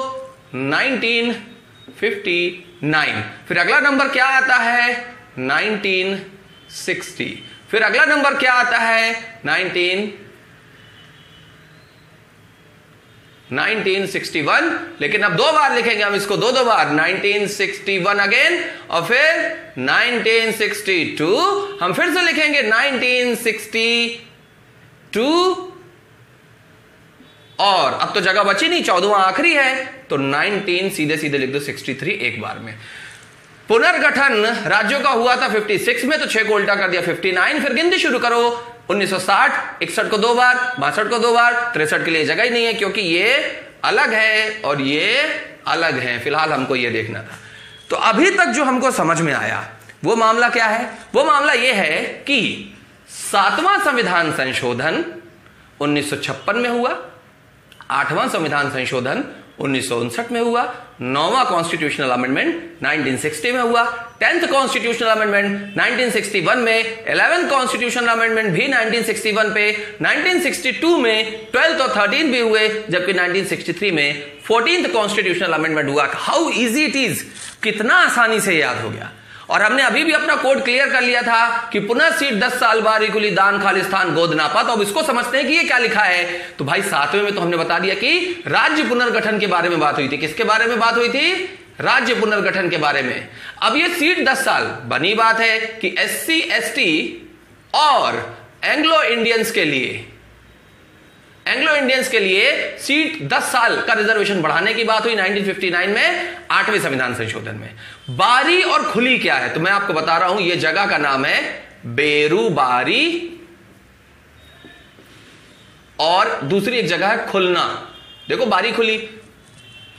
1959। फिर अगला नंबर क्या आता है, 1960। फिर अगला नंबर क्या आता है, 1961। लेकिन अब 2 बार लिखेंगे हम इसको, 2 बार, 1961 अगेन, और फिर 1962। हम फिर से लिखेंगे 1962, और अब तो जगह बची नहीं, 14वां आखिरी है, तो 19 सीधे सीधे लिख दो, 63 एक बार में। पुनर्गठन राज्यों का हुआ था 56 में, तो 6 को उल्टा कर दिया 59। फिर गिनती शुरू करो, 1960, 61 को 2 बार, 62 को 2 बार, 63 के लिए जगह ही नहीं है क्योंकि ये अलग है और ये अलग है। फिलहाल हमको ये देखना था। तो अभी तक जो हमको समझ में आया वो मामला क्या है? वो मामला ये है कि 7वां संविधान संशोधन 1956 में हुआ, 8वां संविधान संशोधन 1959 में हुआ, 9वां कॉन्स्टिट्यूशनल अमेंडमेंट 1960 में हुआ, 10th कॉन्स्टिट्यूशनल अमेंडमेंट 1961 में, 11th कॉन्स्टिट्यूशनल अमेंडमेंट भी 1961 पे, 1962 में 12th और 13th भी हुए, जबकि 1963 में 14th कॉन्स्टिट्यूशनल अमेंडमेंट हुआ। हाउ इजी इट इज, कितना आसानी से याद हो गया। और हमने अभी भी अपना कोड क्लियर कर लिया था कि पुनः सीट 10 साल बाद इकुली दान खालिस्तान गोद नापा। तो अब इसको समझते हैं कि ये क्या लिखा है। तो भाई 7वें में तो हमने बता दिया कि राज्य पुनर्गठन के बारे में बात हुई थी। किसके बारे में बात हुई थी? राज्य पुनर्गठन के बारे में। अब ये सीट 10 साल बनी बात है कि SC ST और एंग्लो इंडियंस के लिए सीट 10 साल का रिजर्वेशन बढ़ाने की बात हुई 1959 में 8वें संविधान संशोधन में। बारी और खुली क्या है? तो मैं आपको बता रहा हूं, यह जगह का नाम है बेरूबारी और दूसरी एक जगह है खुलना। देखो बारी खुली,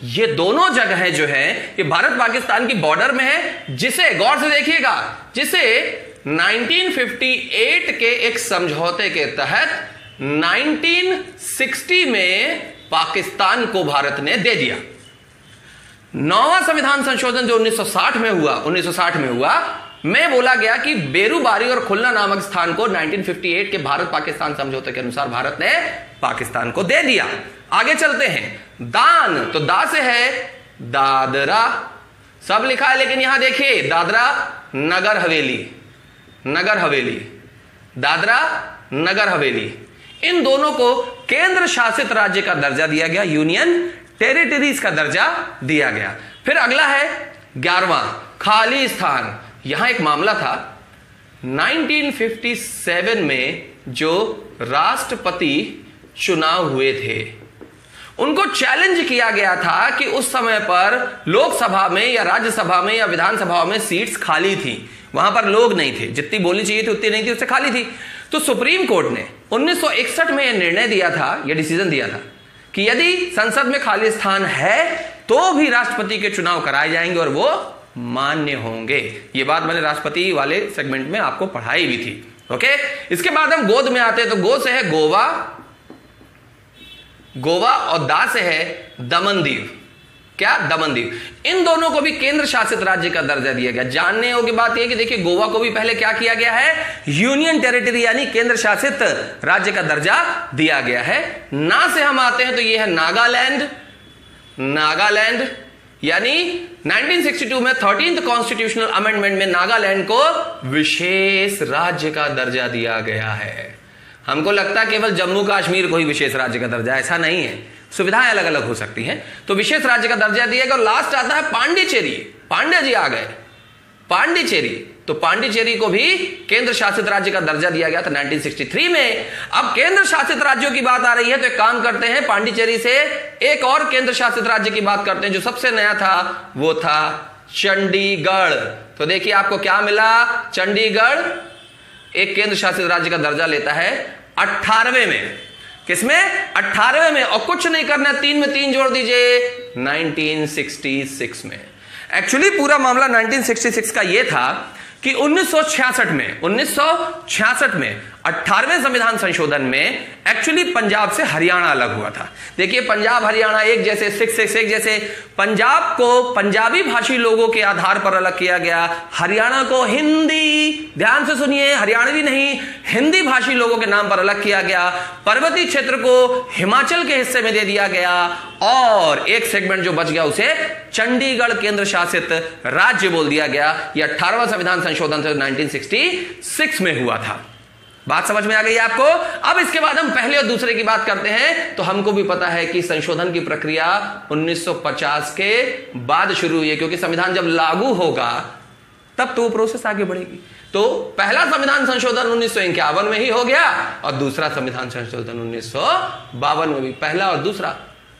ये दोनों जगहें जो है ये भारत पाकिस्तान की बॉर्डर में है, जिसे गौर से देखिएगा, जिसे 1958 के एक समझौते के तहत 1960 में पाकिस्तान को भारत ने दे दिया। 9वां संविधान संशोधन जो 1960 में हुआ में बोला गया कि बेरूबारी और खुलना नामक स्थान को 1958 के भारत पाकिस्तान समझौते के अनुसार भारत ने पाकिस्तान को दे दिया। आगे चलते हैं। दान, तो दा से है दादरा, सब लिखा है, लेकिन यहां देखिए दादरा नगर हवेली, दादरा नगर हवेली, इन दोनों को केंद्र शासित राज्य का दर्जा दिया गया, यूनियन टेरिटरीज का दर्जा दिया गया। फिर अगला है 11वां खाली स्थान। यहां एक मामला था 1957 में जो राष्ट्रपति चुनाव हुए थे, उनको चैलेंज किया गया था कि उस समय पर लोकसभा में या राज्यसभा में या विधानसभा में सीट्स खाली थी, वहां पर लोग नहीं थे, जितनी बोलनी चाहिए थी उतनी नहीं थी, उससे खाली थी। तो सुप्रीम कोर्ट ने 1961 में यह निर्णय दिया था, यह डिसीजन दिया था कि यदि संसद में खाली स्थान है तो भी राष्ट्रपति के चुनाव कराए जाएंगे और वो मान्य होंगे। ये बात मैंने राष्ट्रपति वाले सेगमेंट में आपको पढ़ाई भी थी। ओके, इसके बाद हम गोद में आते हैं। तो गो से है गोवा और दा से है दमनदीव। क्या? दमनदीव। इन दोनों को भी केंद्र शासित राज्य का दर्जा दिया गया। जानने योग्य बात यह कि देखिए गोवा को भी पहले क्या किया गया है? यूनियन टेरिटरी यानी केंद्र शासित राज्य का दर्जा दिया गया है। ना से हम आते हैं तो यह है नागालैंड यानी 1962 में 13th कॉन्स्टिट्यूशनल अमेंडमेंट में नागालैंड को विशेष राज्य का दर्जा दिया गया है। हमको लगता है केवल जम्मू कश्मीर को ही विशेष राज्य का दर्जा, ऐसा नहीं है, सुविधाएं अलग अलग हो सकती हैं। तो विशेष राज्य का दर्जा दिया गया। और लास्ट आता है पांडिचेरी। पांड्या जी आ गए, पांडिचेरी। तो पांडिचेरी को भी केंद्र शासित राज्य का दर्जा दिया गया था 1963 में। अब केंद्र शासित राज्यों की बात आ रही है तो एक काम करते हैं, पांडिचेरी से एक और केंद्र शासित राज्य की बात करते हैं जो सबसे नया था, वो था चंडीगढ़। तो देखिए आपको क्या मिला? चंडीगढ़ एक केंद्र शासित राज्य का दर्जा लेता है 18वें में। किसमें? 18वें में। और कुछ नहीं करना, 3 में 3 जोड़ दीजिए, 1966 में। एक्चुअली पूरा मामला 1966 का यह था कि 1966 में 18वें संविधान संशोधन में एक्चुअली पंजाब से हरियाणा अलग हुआ था। देखिए पंजाब हरियाणा एक जैसे, 6 जैसे। पंजाब को पंजाबी भाषी लोगों के आधार पर अलग किया गया, हरियाणा को हिंदी, ध्यान से सुनिए, हरियाणवी नहीं, हिंदी भाषी लोगों के नाम पर अलग किया गया। पर्वतीय क्षेत्र को हिमाचल के हिस्से में दे दिया गया और एक सेगमेंट जो बच गया उसे चंडीगढ़ केंद्र शासित राज्य बोल दिया गया। यह 18वां संविधान संशोधन 1966 में हुआ था। बात समझ में आ गई आपको? अब इसके बाद हम पहले और दूसरे की बात करते हैं। तो हमको भी पता है कि संशोधन की प्रक्रिया 1950 के बाद शुरू हुई है, क्योंकि संविधान जब लागू होगा तब तो प्रोसेस आगे बढ़ेगी। तो पहला संविधान संशोधन 1951 में ही हो गया और दूसरा संविधान संशोधन 1952 में भी, पहला और दूसरा।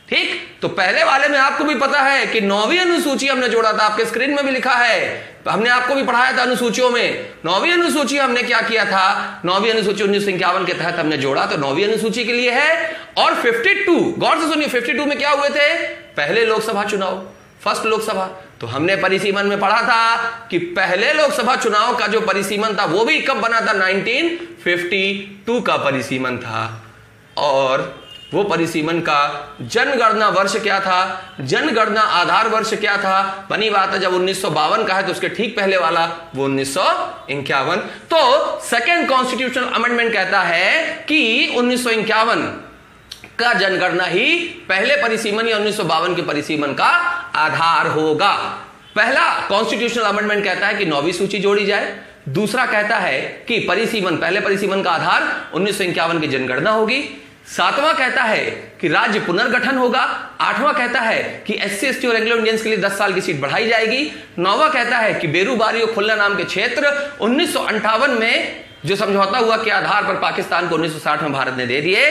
ठीक, तो पहले वाले में आपको भी पता है कि 9वीं अनुसूची हमने जोड़ा था, आपके स्क्रीन में भी लिखा है। तो हमने आपको भी पढ़ाया था अनुसूचियों में। 9वीं अनुसूची हमने क्या किया था, 9वीं अनुसूची 1951 के तहत हमने जोड़ा, तो 9वीं अनुसूची के लिए है। और 52, गौर से सुनिए, 52 में क्या हुए थे, पहले लोकसभा चुनाव, फर्स्ट लोकसभा। तो हमने परिसीमन में पढ़ा था कि पहले लोकसभा चुनाव का जो परिसीमन था वो भी कब बना था, 1952 का परिसीमन था। और वो परिसीमन का जनगणना वर्ष क्या था, जनगणना आधार वर्ष क्या था, बनी बात है जब 1952 का है तो उसके ठीक पहले वाला वो 1951। तो सेकेंड कॉन्स्टिट्यूशनल अमेंडमेंट कहता है कि 1951 का जनगणना ही पहले परिसीमन या 1952 के परिसीमन का आधार होगा। पहला कॉन्स्टिट्यूशनल अमेंडमेंट कहता है कि 9वीं सूची जोड़ी जाए। दूसरा कहता है कि परिसीमन, पहले परिसीमन का आधार 1951 की जनगणना होगी। 7वां कहता है कि राज्य पुनर्गठन होगा। 8वां कहता है कि SC ST और एंग्लो इंडियंस के लिए 10 साल की सीट बढ़ाई जाएगी। 9वां कहता है कि बेरूबारी और खुल्ला नाम के क्षेत्र 1958 में जो समझौता हुआ के आधार पर पाकिस्तान को 1960 में भारत ने दे दिए।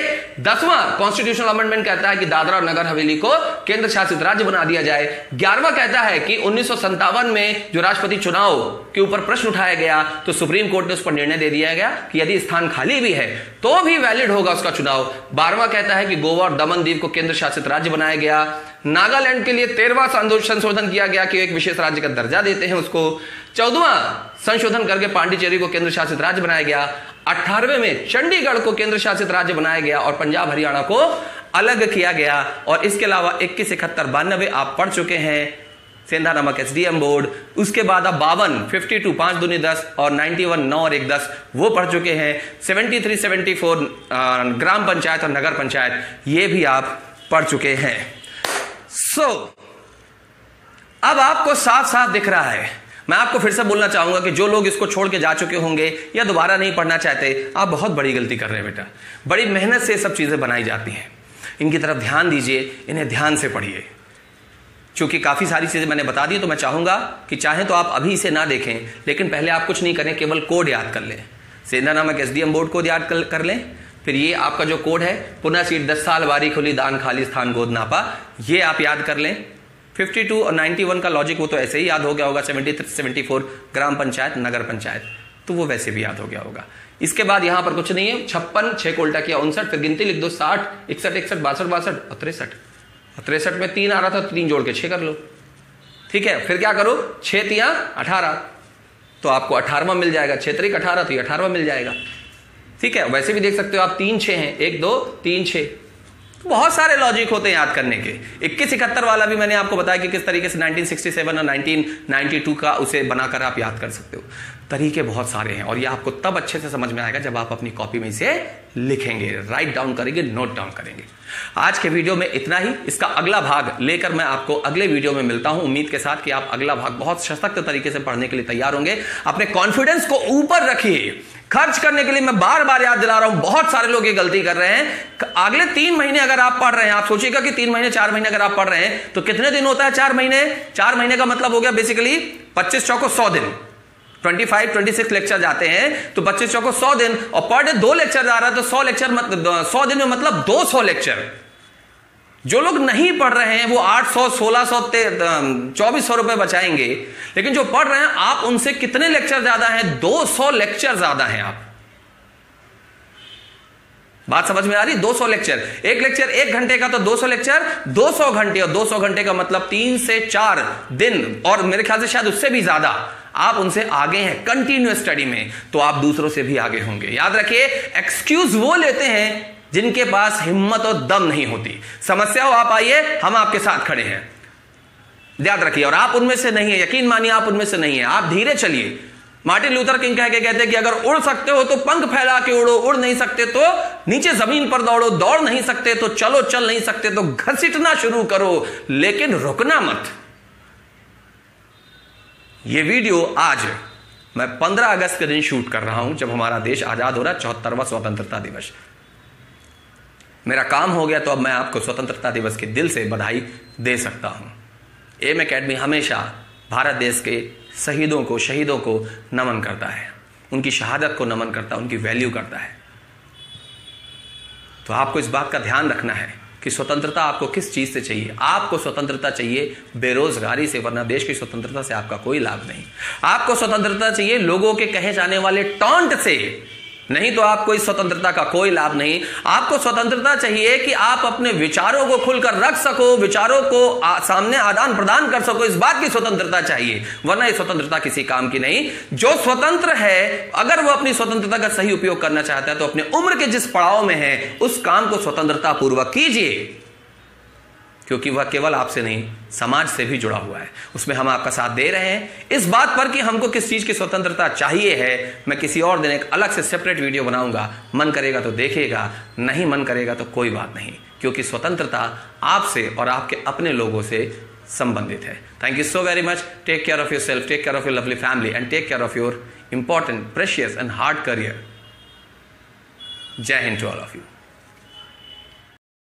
10वां कॉन्स्टिट्यूशनल अमेंडमेंट कहता है कि दादरा और नगर हवेली को केंद्र शासित राज्य बना दिया जाए। 11वां कहता है कि 1957 में जो राष्ट्रपति चुनाव के ऊपर प्रश्न उठाया गया तो सुप्रीम कोर्ट ने उस पर निर्णय दे दिया गया कि यदि स्थान खाली भी है तो भी वैलिड होगा उसका चुनाव। 12वां कहता है कि गोवा और दमन दीव को केंद्र शासित राज्य बनाया गया। नागालैंड के लिए 13वां संशोधन किया गया कि एक विशेष राज्य का दर्जा देते हैं उसको। 14वां संशोधन करके पांडिचेरी को केंद्र शासित राज्य बनाया गया। 18वें में चंडीगढ़ को केंद्र शासित राज्य बनाया गया और पंजाब हरियाणा को अलग किया गया। और इसके अलावा 21, 71, 92 आप पढ़ चुके हैं, सेंधा नमक SDM बोर्ड। उसके बाद आप 52, 52 5 दूनी 10 और 91 9 और 1 10 वो पढ़ चुके हैं। 73, 74 ग्राम पंचायत और नगर पंचायत ये भी आप पढ़ चुके हैं। अब आपको साफ साफ दिख रहा है। मैं आपको फिर से बोलना चाहूंगा कि जो लोग इसको छोड़ के जा चुके होंगे या दोबारा नहीं पढ़ना चाहते, आप बहुत बड़ी गलती कर रहे हैं बेटा। बड़ी मेहनत से सब चीजें बनाई जाती हैं, इनकी तरफ ध्यान दीजिए, इन्हें ध्यान से पढ़िए। चूंकि काफी सारी चीजें मैंने बता दी तो मैं चाहूंगा कि चाहें तो आप अभी इसे ना देखें, लेकिन पहले आप कुछ नहीं करें, केवल कोड याद कर लें। सेंधा नमक SDM बोर्ड कोड याद कर लें। फिर ये आपका जो कोड है, पुनः सीट 10 साल बारी खुली, दान खाली स्थान गोद नापा, ये आप याद कर लें। 52 और 91 का लॉजिक वो तो ऐसे ही याद हो गया होगा। 73, 74 ग्राम पंचायत नगर पंचायत तो वो वैसे भी याद हो गया होगा। इसके बाद यहां पर कुछ नहीं है। 56, 6 को उल्टा किया 59, फिर गिनती लिख दो 60, 61, 61, 62, 62 और 63। 63 में 3 आ रहा था, 3 जोड़ के 6 कर लो, ठीक है। फिर क्या करो, 6 3 18 तो आपको 18वां मिल जाएगा। 6 3 18 तो 18वां मिल जाएगा, ठीक है। वैसे भी देख सकते हो आप 3 6 हैं, 1 2 3 6। बहुत सारे लॉजिक होते हैं याद करने के। 21 71 वाला भी मैंने आपको बताया कि किस तरीके से 1967 और 1992 का उसे बनाकर आप याद कर सकते हो। तरीके बहुत सारे हैं और ये आपको तब अच्छे से समझ में आएगा जब आप अपनी कॉपी में इसे लिखेंगे, राइट डाउन करेंगे, नोट डाउन करेंगे। आज के वीडियो में इतना ही। इसका अगला भाग लेकर मैं आपको अगले वीडियो में मिलता हूं, उम्मीद के साथ कि आप अगला भाग बहुत सशक्त तरीके से पढ़ने के लिए तैयार होंगे। अपने कॉन्फिडेंस को ऊपर रखिए। खर्च करने के लिए मैं बार बार याद दिला रहा हूं, बहुत सारे लोग ये गलती कर रहे हैं। अगले 3 महीने अगर आप पढ़ रहे हैं, आप सोचिएगा कि 3 महीने 4 महीने अगर आप पढ़ रहे हैं तो कितने दिन होता है 4 महीने। 4 महीने का मतलब हो गया बेसिकली 25 चौको 100 दिन, 25 26 लेक्चर जाते हैं तो 25 चौको 100 दिन, और पर डे 2 लेक्चर जा रहा है तो 100 लेक्चर 100 दिन में मतलब 200 लेक्चर। जो लोग नहीं पढ़ रहे हैं वो 800 1600 2400 रुपए बचाएंगे, लेकिन जो पढ़ रहे हैं आप उनसे कितने लेक्चर ज्यादा हैं, 200 लेक्चर ज्यादा हैं आप। बात समझ में आ रही? 200 लेक्चर, एक लेक्चर 1 घंटे का तो 200 लेक्चर 200 घंटे, और 200 घंटे का मतलब 3 से 4 दिन, और मेरे ख्याल से शायद उससे भी ज्यादा आप उनसे आगे हैं कंटिन्यूअस स्टडी में, तो आप दूसरों से भी आगे होंगे। याद रखिए, एक्सक्यूज वो लेते हैं जिनके पास हिम्मत और दम नहीं होती। समस्या हो आप आइए, हम आपके साथ खड़े हैं, याद रखिए। और आप उनमें से नहीं है, यकीन मानिए आप उनमें से नहीं है। आप धीरे चलिए। मार्टिन लूथर किंग कह के कहते हैं कि अगर उड़ सकते हो तो पंख फैला के उड़ो, उड़ नहीं सकते तो नीचे जमीन पर दौड़ो, दौड़ नहीं सकते तो चलो, चल नहीं सकते तो घसीटना शुरू करो, लेकिन रुकना मत। यह वीडियो आज मैं 15 अगस्त के दिन शूट कर रहा हूं, जब हमारा देश आजाद हो रहा है, 74वां स्वतंत्रता दिवस। मेरा काम हो गया तो अब मैं आपको स्वतंत्रता दिवस के दिल से बधाई दे सकता हूं। एम एकेडमी हमेशा भारत देश के शहीदों को नमन करता है, उनकी शहादत को नमन करता है, उनकी वैल्यू करता है। तो आपको इस बात का ध्यान रखना है कि स्वतंत्रता आपको किस चीज से चाहिए। आपको स्वतंत्रता चाहिए बेरोजगारी से, वरना देश की स्वतंत्रता से आपका कोई लाभ नहीं। आपको स्वतंत्रता चाहिए लोगों के कहे जाने वाले टॉन्ट से, नहीं तो आपको इस स्वतंत्रता का कोई लाभ नहीं। आपको स्वतंत्रता चाहिए कि आप अपने विचारों को खुलकर रख सको, विचारों को सामने आदान प्रदान कर सको, इस बात की स्वतंत्रता चाहिए, वरना ये स्वतंत्रता किसी काम की नहीं। जो स्वतंत्र है, अगर वो अपनी स्वतंत्रता का सही उपयोग करना चाहता है तो अपने उम्र के जिस पड़ाव में है उस काम को स्वतंत्रता पूर्वक कीजिए, क्योंकि वह केवल आपसे नहीं समाज से भी जुड़ा हुआ है। उसमें हम आपका साथ दे रहे हैं। इस बात पर कि हमको किस चीज की स्वतंत्रता चाहिए है, मैं किसी और दिन एक अलग से सेपरेट वीडियो बनाऊंगा। मन करेगा तो देखिएगा, नहीं मन करेगा तो कोई बात नहीं, क्योंकि स्वतंत्रता आपसे और आपके अपने लोगों से संबंधित है। Thank you so very much. Take care of yourself, take care of your lovely family and take care of your important, precious and hard career. जय Hind to all of you.